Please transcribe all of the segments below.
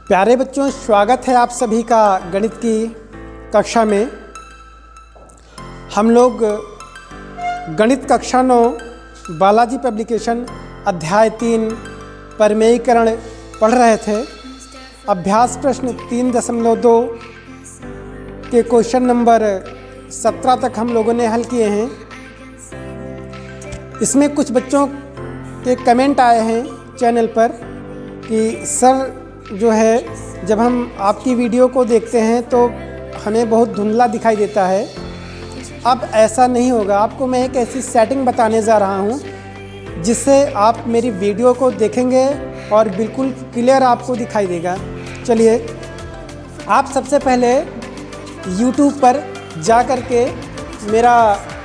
प्यारे बच्चों, स्वागत है आप सभी का गणित की कक्षा में। हम लोग गणित कक्षा 9 बालाजी पब्लिकेशन अध्याय 3 परमेयीकरण पढ़ रहे थे। अभ्यास प्रश्न 3.2 के क्वेश्चन नंबर 17 तक हम लोगों ने हल किए हैं। इसमें कुछ बच्चों के कमेंट आए हैं चैनल पर कि सर जो है, जब हम आपकी वीडियो को देखते हैं तो हमें बहुत धुंधला दिखाई देता है। अब ऐसा नहीं होगा। आपको मैं एक ऐसी सेटिंग बताने जा रहा हूं जिससे आप मेरी वीडियो को देखेंगे और बिल्कुल क्लियर आपको दिखाई देगा। चलिए, आप सबसे पहले YouTube पर जा कर के मेरा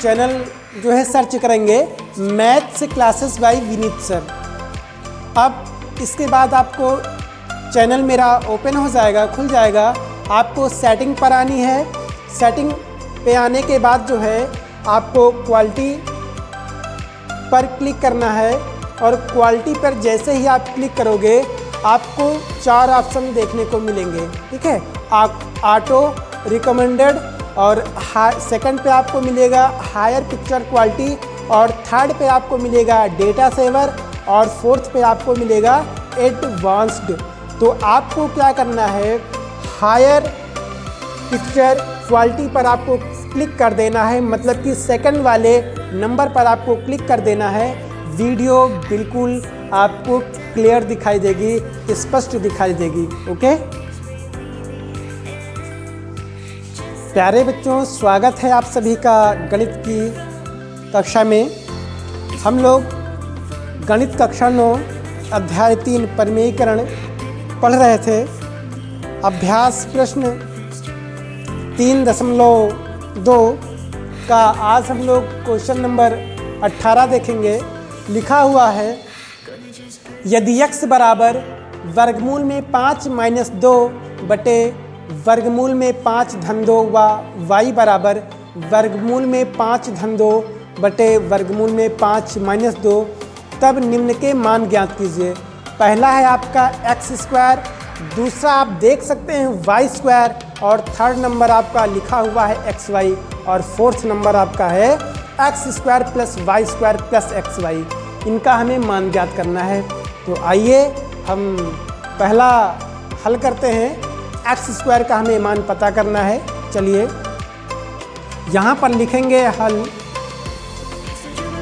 चैनल जो है सर्च करेंगे, maths classes bye Vineet sir. अब इसके बाद आपको चैनल मेरा ओपन हो जाएगा, खुल जाएगा। आपको सेटिंग पर आनी है। सेटिंग पे आने के बाद जो है आपको क्वालिटी पर क्लिक करना है और क्वालिटी पर जैसे ही आप क्लिक करोगे आपको 4 ऑप्शन देखने को मिलेंगे। ठीक है, ऑटो, रिकमेंडेड और सेकंड पे आपको मिलेगा हायर पिक्चर क्वालिटी और थर्ड पे आपको मिलेगा डेटा सेवर और फोर्थ पे आपको मिलेगा एडवांस्ड। तो आपको क्या करना है, हायर पिक्चर क्वालिटी पर आपको क्लिक कर देना है, मतलब कि सेकंड वाले नंबर पर आपको क्लिक कर देना है। वीडियो बिल्कुल आपको क्लियर दिखाई देगी, स्पष्ट दिखाई देगी। ओके प्यारे बच्चों, स्वागत है आप सभी का गणित की कक्षा में। हम लोग गणित कक्षा 9 अध्याय 3 परमेयीकरण पढ़ रहे थे। अभ्यास प्रश्न 3.2 का आज हम लोग क्वेश्चन नंबर 18 देखेंगे। लिखा हुआ है, यदि x बराबर वर्गमूल में 5 - 2 बटे वर्गमूल में 5 - 2 व y बराबर वर्गमूल में 5 - 2 बटे वर्गमूल में 5 - 2, तब निम्न के मान ज्ञात कीजिए। पहला है आपका x², दूसरा आप देख सकते हैं y² और थर्ड नंबर आपका लिखा हुआ है xy और फोर्थ नंबर आपका है x² + y² + xy। इनका हमें मान ज्ञात करना है। तो आइए हम पहला हल करते हैं। x² का हमें मान पता करना है। चलिए यहाँ पर लिखेंगे हल।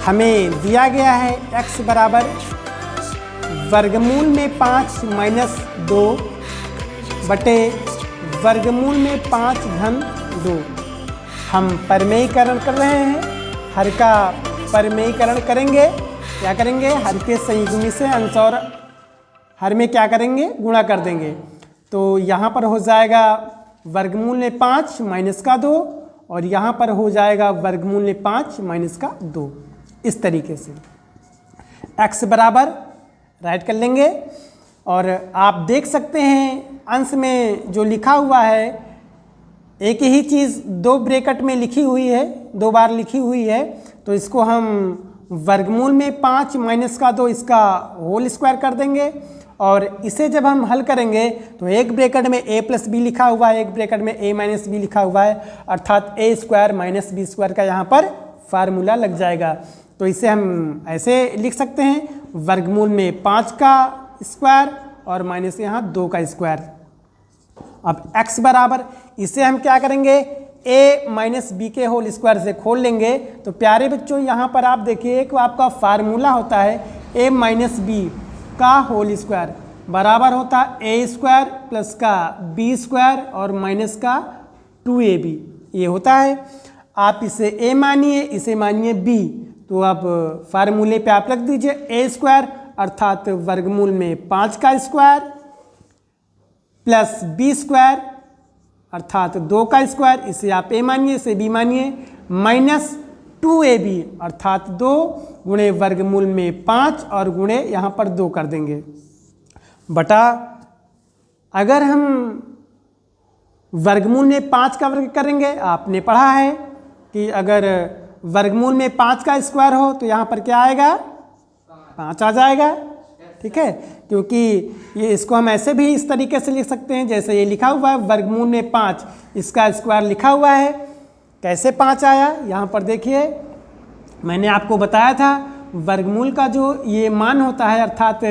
हमें दिया गया है x बराबर वर्गमूल में 5 - 2 बटे वर्गमूल में 5 - 2। हम परमेयीकरण कर रहे हैं, हर का परमेयीकरण करेंगे। क्या करेंगे, हर के संयुग्मी से अंश और हर में क्या करेंगे, गुणा कर देंगे। तो यहाँ पर हो जाएगा वर्गमूल में 5 - 2 और यहाँ पर हो जाएगा वर्गमूल में 5 - 2। इस तरीके से x बराबर राइट कर लेंगे। और आप देख सकते हैं अंश में जो लिखा हुआ है, एक ही चीज़ 2 ब्रैकेट में लिखी हुई है, 2 बार लिखी हुई है। तो इसको हम वर्गमूल में 5 - 2 इसका होल स्क्वायर कर देंगे। और इसे जब हम हल करेंगे तो एक ब्रैकेट में a + b लिखा हुआ है, एक ब्रैकेट में a - b लिखा हुआ है, अर्थात a² - b² का यहाँ पर फार्मूला लग जाएगा। तो इसे हम ऐसे लिख सकते हैं, वर्गमूल में 5 का स्क्वायर और माइनस यहाँ 2 का स्क्वायर। अब x बराबर, इसे हम क्या करेंगे, a - b के होल स्क्वायर से खोल लेंगे। तो प्यारे बच्चों, यहाँ पर आप देखिए एक आपका फार्मूला होता है a - b का होल स्क्वायर बराबर होता है a² प्लस का b² और माइनस का 2ab। ये होता है। आप इसे a मानिए, इसे मानिए b। तो आप फार्मूले पे आप रख दीजिए a² अर्थात वर्गमूल में 5 का स्क्वायर प्लस b² अर्थात 2 का स्क्वायर, इसे आप a मानिए, इसे b मानिए, माइनस 2ab अर्थात 2 गुणे वर्गमूल में 5 और गुणे यहाँ पर 2 कर देंगे बटा। अगर हम वर्गमूल में 5 का वर्ग करेंगे, आपने पढ़ा है कि अगर वर्गमूल में 5 का स्क्वायर हो तो यहाँ पर क्या आएगा, 5 आ जाएगा। ठीक है, क्योंकि ये इसको हम ऐसे भी इस तरीके से लिख सकते हैं जैसे ये लिखा हुआ है वर्गमूल में 5, इसका स्क्वायर लिखा हुआ है। कैसे 5 आया, यहाँ पर देखिए मैंने आपको बताया था वर्गमूल का जो ये मान होता है, अर्थात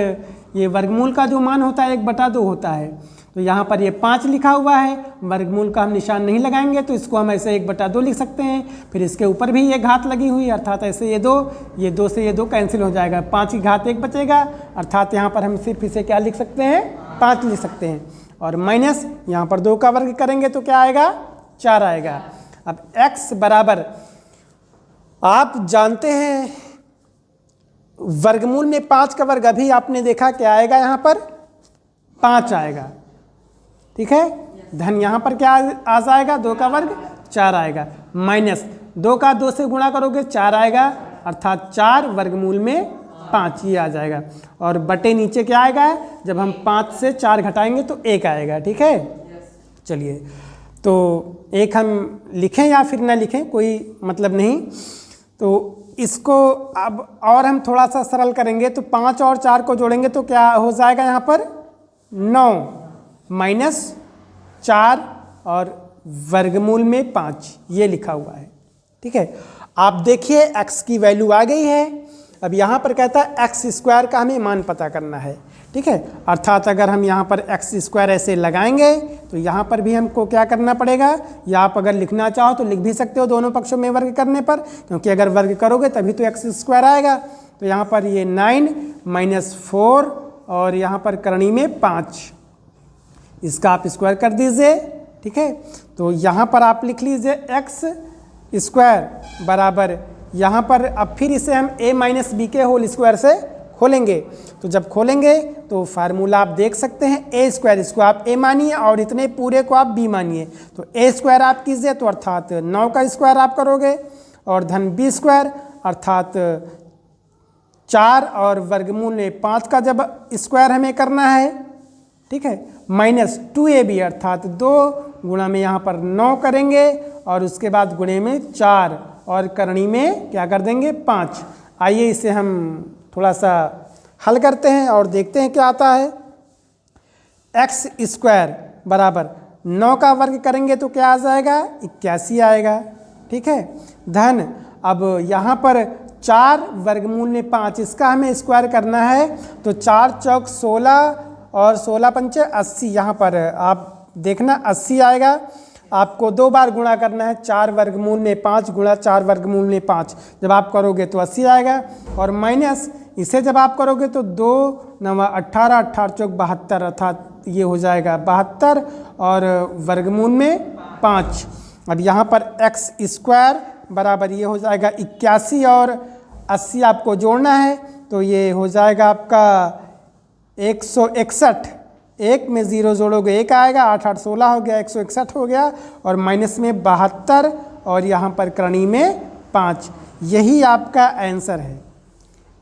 ये वर्गमूल का जो मान होता है 1/2 होता है। तो यहाँ पर ये 5 लिखा हुआ है, वर्गमूल का हम निशान नहीं लगाएंगे तो इसको हम ऐसे 1/2 लिख सकते हैं। फिर इसके ऊपर भी ये घात लगी हुई है, अर्थात ऐसे ये 2 से ये 2 कैंसिल हो जाएगा, 5 की घात 1 बचेगा, अर्थात यहाँ पर हम सिर्फ इसे क्या लिख सकते हैं, 5 लिख सकते हैं। और माइनस यहाँ पर 2 का वर्ग करेंगे तो क्या आएगा, 4 आएगा। अब x बराबर, आप जानते हैं वर्गमूल में 5 का वर्ग अभी आपने देखा क्या आएगा, यहाँ पर 5 आएगा, ठीक है। धन यहाँ पर क्या आ जाएगा, 2 का वर्ग 4 आएगा, माइनस 2 का 2 से गुणा करोगे 4 आएगा, अर्थात 4 वर्गमूल में 5 ये आ जाएगा। और बटे नीचे क्या आएगा, जब हम 5 से 4 घटाएंगे तो 1 आएगा, ठीक है। चलिए तो 1 हम लिखें या फिर ना लिखें कोई मतलब नहीं। तो इसको अब और हम थोड़ा सा सरल करेंगे तो 5 और 4 को जोड़ेंगे तो क्या हो जाएगा, यहाँ पर 9 माइनस 4 और वर्गमूल में 5 ये लिखा हुआ है, ठीक है। आप देखिए x की वैल्यू आ गई है। अब यहाँ पर कहता है x स्क्वायर का हमें मान पता करना है, ठीक है। अर्थात अगर हम यहाँ पर x स्क्वायर ऐसे लगाएंगे तो यहाँ पर भी हमको क्या करना पड़ेगा, या आप अगर लिखना चाहो तो लिख भी सकते हो दोनों पक्षों में वर्ग करने पर, क्योंकि अगर वर्ग करोगे तभी तो x स्क्वायर आएगा। तो यहाँ पर ये 9 माइनस 4 और यहाँ पर करणी में 5, इसका आप स्क्वायर कर दीजिए, ठीक है। तो यहाँ पर आप लिख लीजिए x स्क्वायर बराबर, यहाँ पर अब फिर इसे हम a माइनस बी के होल स्क्वायर से खोलेंगे। तो जब खोलेंगे तो फार्मूला आप देख सकते हैं a स्क्वायर, इसको आप a मानिए और इतने पूरे को आप b मानिए। तो a स्क्वायर आप कीजिए तो अर्थात 9 का स्क्वायर आप करोगे, और धन b स्क्वायर अर्थात 4 और वर्गमूल में 5 का जब स्क्वायर हमें करना है, ठीक है, माइनस 2ab अर्थात 2 गुणा में यहाँ पर 9 करेंगे और उसके बाद गुणे में 4 और करणी में क्या कर देंगे 5। आइए इसे हम थोड़ा सा हल करते हैं और देखते हैं क्या आता है। x स्क्वायर बराबर 9 का वर्ग करेंगे तो क्या आ जाएगा, 81 आएगा, ठीक है। धन अब यहाँ पर 4 वर्गमूल में 5, इसका हमें स्क्वायर करना है तो 4 चौक 16 और 16 पंचे 80, यहाँ पर आप देखना 80 आएगा। आपको 2 बार गुणा करना है, 4 वर्गमूल में 5 गुणा 4 वर्गमूल में 5, जब आप करोगे तो 80 आएगा। और माइनस इसे जब आप करोगे तो 2 9 18, 18 चौक 72, अर्थात ये हो जाएगा 72 और वर्गमूल में 5। अब यहाँ पर x स्क्वायर बराबर ये हो जाएगा 81 और 80 आपको जोड़ना है तो ये हो जाएगा आपका 161, 1 में 0 जोड़ोगे 1 आएगा, 8 8 16 हो गया, 161 हो गया, और माइनस में 72 और यहाँ पर करणी में 5। यही आपका आंसर है,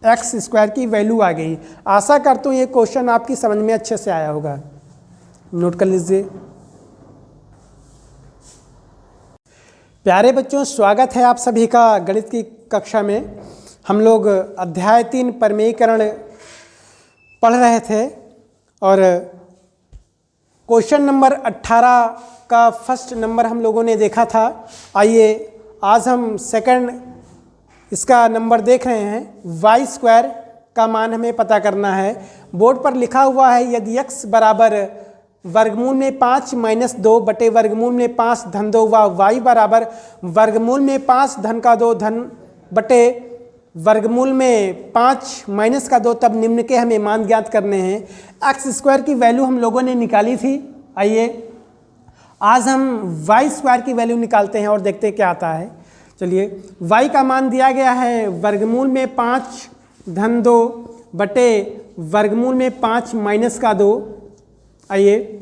x स्क्वायर की वैल्यू आ गई। आशा करता हूँ ये क्वेश्चन आपकी समझ में अच्छे से आया होगा, नोट कर लीजिए। प्यारे बच्चों, स्वागत है आप सभी का गणित की कक्षा में। हम लोग अध्याय 3 प्रमेयीकरण पढ़ रहे थे और क्वेश्चन नंबर 18 का फर्स्ट नंबर हम लोगों ने देखा था। आइए आज हम सेकंड इसका नंबर देख रहे हैं। y स्क्वायर का मान हमें पता करना है। बोर्ड पर लिखा हुआ है यदि x बराबर वर्गमूल में 5 माइनस 2 बटे वर्गमूल में 5 धन 2 व y बराबर वर्गमूल में 5 धन का 2 धन बटे वर्गमूल में 5 माइनस का 2, तब निम्न के हमें मान ज्ञात करने हैं। एक्स स्क्वायर की वैल्यू हम लोगों ने निकाली थी। आइए आज हम वाई स्क्वायर की वैल्यू निकालते हैं और देखते हैं क्या आता है। चलिए, y का मान दिया गया है वर्गमूल में 5 धन 2 बटे वर्गमूल में 5 माइनस का 2। आइए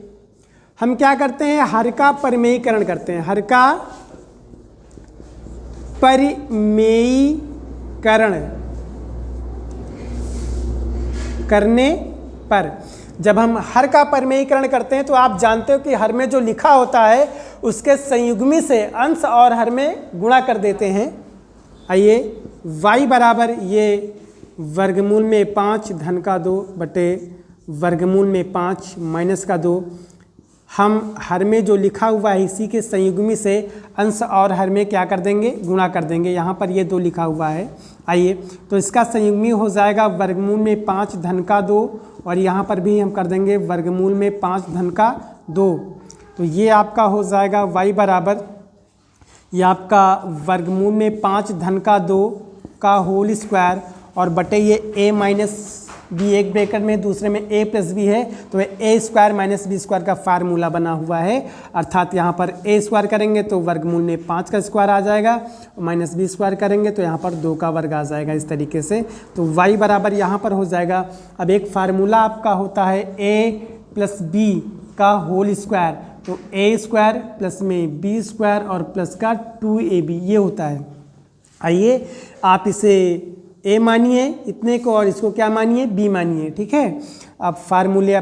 हम क्या करते हैं, हर का परिमेयीकरण करते हैं। हर का परिमेयीकरण करने पर जब हम हर का परिमेयीकरण करते हैं तो आप जानते हो कि हर में जो लिखा होता है उसके संयुग्मी से अंश और हर में गुणा कर देते हैं। आइए y बराबर ये वर्गमूल में 5 धन का 2 बटे वर्गमूल में 5 माइनस का 2। हम हर में जो लिखा हुआ है इसी के संयुग्मी से अंश और हर में क्या कर देंगे, गुणा कर देंगे। यहाँ पर ये 2 लिखा हुआ है। आइए तो इसका संयुग्मी हो जाएगा वर्गमूल में 5 धन का 2 और यहाँ पर भी हम कर देंगे वर्गमूल में 5 धन का 2। तो ये आपका हो जाएगा y बराबर, ये आपका वर्गमूल में 5 धन का 2 का होल स्क्वायर और बटे ये a माइनस बी, एक ब्रैकेट में दूसरे में a प्लस बी है तो a square minus B square का फार्मूला बना हुआ है। अर्थात यहाँ पर a स्क्वायर करेंगे तो वर्गमूल में 5 का स्क्वायर आ जाएगा और माइनस बी स्क्वायर करेंगे तो यहाँ पर 2 का वर्ग आ जाएगा। इस तरीके से तो y बराबर यहाँ पर हो जाएगा। अब एक फार्मूला आपका होता है a प्लस बी का होल स्क्वायर, तो a स्क्वायर प्लस में b स्क्वायर और प्लस का 2ab ये होता है। आइए आप इसे a मानिए इतने को और इसको क्या मानिए, b मानिए। ठीक है, अब फार्मूले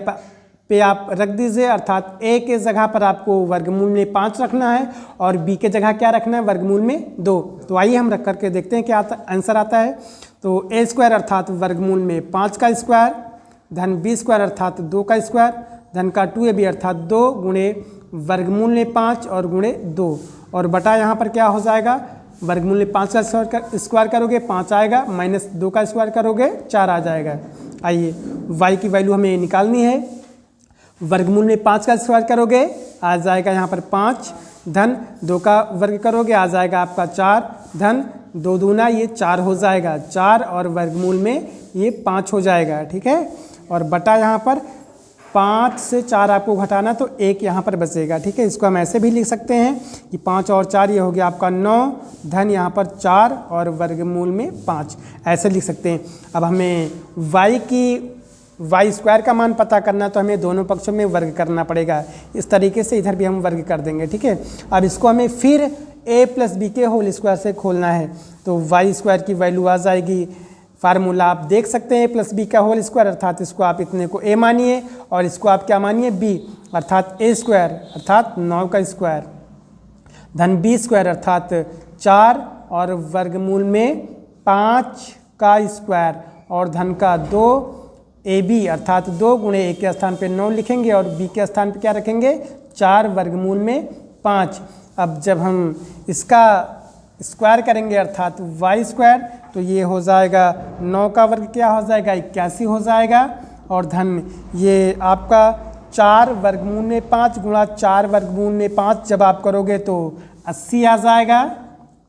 पे आप रख दीजिए। अर्थात a के जगह पर आपको वर्गमूल में 5 रखना है और b के जगह क्या रखना है, वर्गमूल में 2। तो आइए हम रख करके देखते हैं क्या आंसर आता है। तो a स्क्वायर अर्थात वर्गमूल में 5 का स्क्वायर धन b स्क्वायर अर्थात 2 का स्क्वायर धन का 2ab अर्थात 2 गुणे वर्गमूल में 5 और गुणे 2 और बटा यहाँ पर क्या हो जाएगा, वर्गमूल में 5 का स्क्वायर करोगे 5 आएगा, माइनस 2 का स्क्वायर करोगे 4 आ जाएगा। आइए y की वैल्यू हमें निकालनी है। वर्गमूल में 5 का स्क्वायर करोगे आ जाएगा यहाँ पर 5 धन 2 का वर्ग करोगे आ जाएगा आपका 4 धन 2 दूना ये 4 हो जाएगा 4 और वर्गमूल में ये 5 हो जाएगा। ठीक है, और बटा यहाँ पर 5 से 4 आपको घटाना तो 1 यहाँ पर बचेगा। ठीक है, इसको हम ऐसे भी लिख सकते हैं कि 5 और 4 ये हो गया आपका 9 धन यहाँ पर 4 और वर्गमूल में 5, ऐसे लिख सकते हैं। अब हमें y स्क्वायर का मान पता करना तो हमें दोनों पक्षों में वर्ग करना पड़ेगा। इस तरीके से इधर भी हम वर्ग कर देंगे। ठीक है, अब इसको हमें फिर a प्लस बी के होल स्क्वायर से खोलना है तो y स्क्वायर की वैल्यू आ जाएगी। फार्मूला आप देख सकते हैं प्लस बी का होल स्क्वायर अर्थात इसको आप इतने को a मानिए और इसको आप क्या मानिए b अर्थात a स्क्वायर अर्थात 9 का स्क्वायर धन b स्क्वायर अर्थात 4 और वर्गमूल में 5 का स्क्वायर और धन का 2 ab अर्थात 2 गुणे a के स्थान पे 9 लिखेंगे और b के स्थान पे क्या रखेंगे 4 वर्गमूल में 5। अब जब हम इसका स्क्वायर करेंगे अर्थात y स्क्वायर तो ये हो जाएगा 9 का वर्ग क्या हो जाएगा 81 हो जाएगा और धन ये आपका 4 वर्गमूल में 5 गुणा 4 वर्गमूल में 5 जब आप करोगे तो 80 आ जाएगा।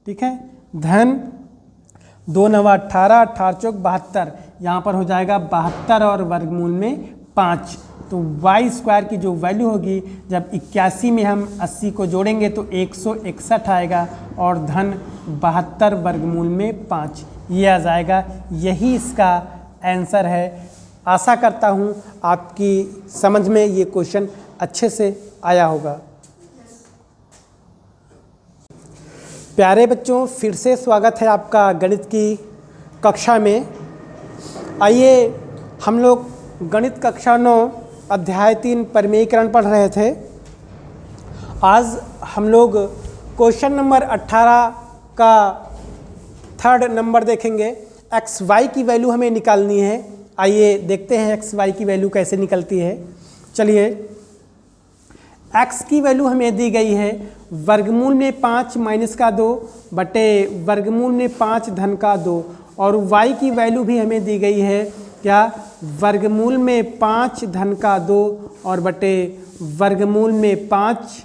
ठीक है, धन 2 9 18 18 चौक 72 यहाँ पर हो जाएगा 72 और वर्गमूल में 5। तो y स्क्वायर की जो वैल्यू होगी जब 81 में हम 80 को जोड़ेंगे तो 161 आएगा और धन 72 वर्गमूल में 5 ये आ जाएगा। यही इसका आंसर है। आशा करता हूँ आपकी समझ में ये क्वेश्चन अच्छे से आया होगा। प्यारे बच्चों, फिर से स्वागत है आपका गणित की कक्षा में। आइए हम लोग गणित कक्षा 9 अध्याय 3 परिमेयीकरण पढ़ रहे थे। आज हम लोग क्वेश्चन नंबर 18 का 3rd नंबर देखेंगे। एक्स वाई की वैल्यू हमें निकालनी है। आइए देखते हैं एक्स वाई की वैल्यू कैसे निकलती है। चलिए, एक्स की वैल्यू हमें दी गई है वर्गमूल में 5 माइनस का 2 बटे वर्गमूल में 5 धन का 2 और वाई की वैल्यू भी हमें दी गई है क्या, वर्गमूल में 5 धन का 2 और बटे वर्गमूल में 5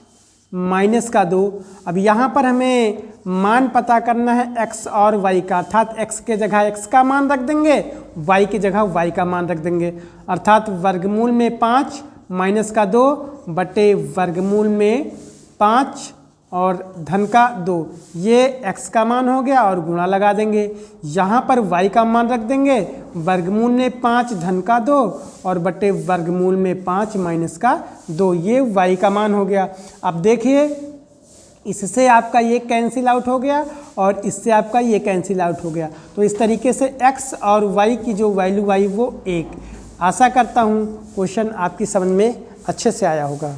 माइनस का 2। अब यहाँ पर हमें मान पता करना है x और y का, अर्थात x के जगह x का मान रख देंगे, y की जगह y का मान रख देंगे। अर्थात वर्गमूल में 5 माइनस का 2 बटे वर्गमूल में 5 और धन का 2, ये x का मान हो गया और गुणा लगा देंगे। यहाँ पर y का मान रख देंगे, वर्गमूल में 5 धन का 2 और बटे वर्गमूल में 5 माइनस का 2, ये y का मान हो गया। अब देखिए, इससे आपका ये कैंसिल आउट हो गया और इससे आपका ये कैंसिल आउट हो गया। तो इस तरीके से x और y की जो वैल्यू आई वो 1। आशा करता हूँ क्वेश्चन आपकी समझ में अच्छे से आया होगा।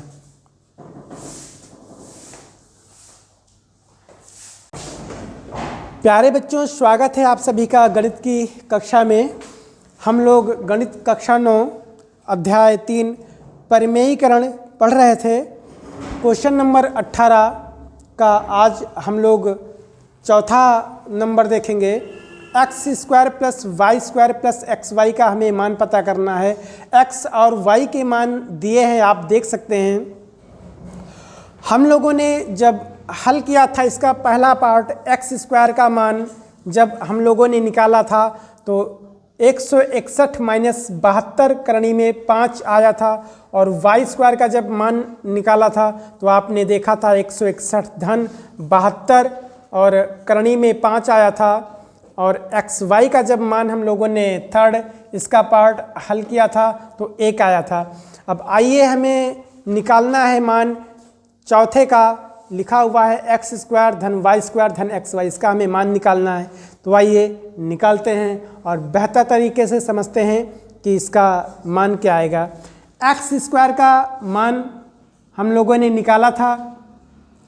प्यारे बच्चों, स्वागत है आप सभी का गणित की कक्षा में। हम लोग गणित कक्षा 9 अध्याय 3 परिमेयीकरण पढ़ रहे थे। क्वेश्चन नंबर 18 का आज हम लोग चौथा नंबर देखेंगे। X square plus Y square plus X Y का हमें मान पता करना है। एक्स और वाई के मान दिए हैं, आप देख सकते हैं। हम लोगों ने जब हल किया था इसका पहला पार्ट, एक्स स्क्वायर का मान जब हम लोगों ने निकाला था तो 161 माइनस 72 करणी में 5 आया था। और वाई स्क्वायर का जब मान निकाला था तो आपने देखा था 161 धन 72 और करणी में 5 आया था। और एक्स वाई का जब मान हम लोगों ने थर्ड इसका पार्ट हल किया था तो 1 आया था। अब आइए हमें निकालना है मान चौथे का। लिखा हुआ है एक्स स्क्वायर धन वाई स्क्वायर धन एक्स वाई, इसका हमें मान निकालना है। तो आइए निकालते हैं और बेहतर तरीके से समझते हैं कि इसका मान क्या आएगा। एक्स स्क्वायर का मान हम लोगों ने निकाला था,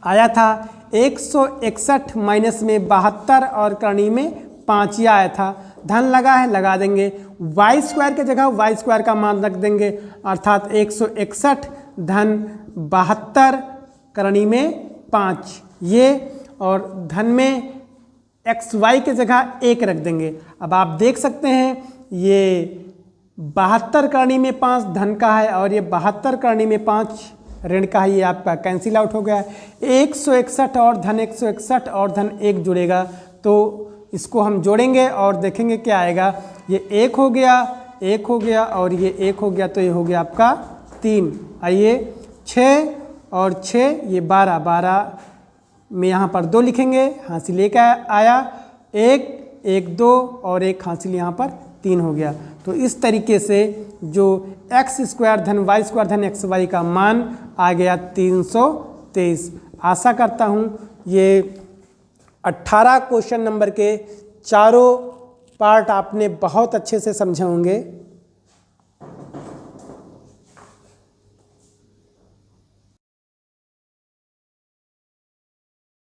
आया था 161 माइनस में 72 और करणी में 5 ही आया था। धन लगा है, लगा देंगे। वाई स्क्वायर की जगह वाई स्क्वायर का मान रख देंगे, अर्थात 161 धन 72 करणी में 5 ये, और धन में एक्स वाई की जगह 1 रख देंगे। अब आप देख सकते हैं ये 72 करणी में 5 धन का है और ये 72 करणी में 5 ऋण का है। ये आपका कैंसिल आउट हो गया। 161 और धन 161 और धन 1 जुड़ेगा तो इसको हम जोड़ेंगे और देखेंगे क्या आएगा। ये 1 हो गया, 1 हो गया और ये 1 हो गया, तो ये हो गया आपका 3। आइए 6 और 6 ये 12, 12 में यहाँ पर 2 लिखेंगे, हासिल 1 आया, 1 1 2 और 1 हासिल यहाँ पर 3 हो गया। तो इस तरीके से जो एक्स स्क्वायर धन वाई स्क्वायर धन एक्स वाई का मान आ गया 323। आशा करता हूँ ये 18 क्वेश्चन नंबर के चारों पार्ट आपने बहुत अच्छे से समझे होंगे।